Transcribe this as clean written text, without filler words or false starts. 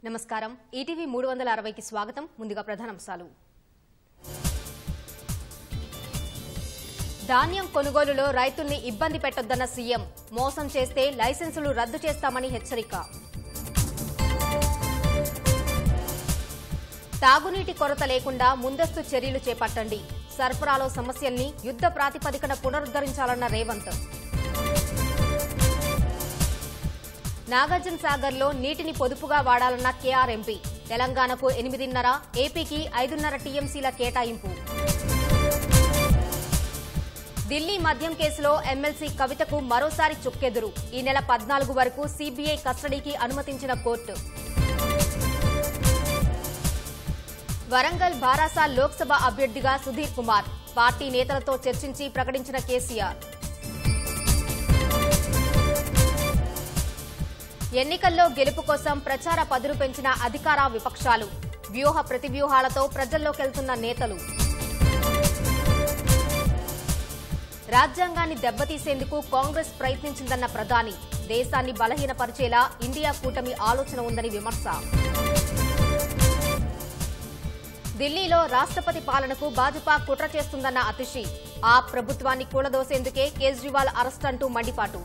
నమస్కారం ఈటీవీ 360 కి స్వాగతం ముందుగా ప్రధానాంశాలు ధాన్యం కొనుగోలులో రైతుల్ని ఇబ్బంది పెట్టొద్దన్న సీఎం మోసం చేస్తే లైసెన్సులు రద్దు చేస్తామని హెచ్చరిక తాగునీటి కొరత లేకుండా ముందస్తు చర్యలు చేపట్టండి సరఫరాలో సమస్యల్ని యుద్ధ ప్రాతిపదికన పునరుద్ధరించాలన్న రేవంత్ నాగార్జున సాగర్ లో నీటిని పొదుపుగా వాడాలన్న కేఆర్ ఎంపీ తెలంగాణకు 8.5 ఏపీకి 5.5 టీఎంసీల కేటాయింపు ఢిల్లీ మద్యం కేసులో ఎమ్మెల్సీ కవితకు మరోసారి చుక్కెదురు ఈ నెల 14 వరకు సీబీఐ కస్టడీకి అనుమతించిన కోర్టు వరంగల్ బారాస లోక్సభ అభ్యర్థిగా సుధీర్ కుమార్ పార్టీ నేతలతో చర్చించి ప్రకటించిన కేసీఆర్ ఎన్నికల్లో గెలుపు కోసం ప్రచార పదును పెంచిన అధికార విపక్షాలు వ్యూహ ప్రతివ్యూహాలతో ప్రజల్లోకెళ్తున్న నేతలు రాజ్యాంగాన్ని దెబ్బతీసేందుకు కాంగ్రెస్ ప్రయత్నించిందన్న ప్రధాని దేశాన్ని బలహీనపరిచేలా ఇండియా కూటమి ఆలోచన ఉందని విమర్శ ఢిల్లీలో రాష్ట్రపతి పాలనకు భాజపా కుట్ర చేస్తుందన్న అతిషి ఆ ప్రభుత్వాన్ని కూలదోసేందుకే కేజ్రీవాల్ అరెస్ట్ అంటూ మండిపాటు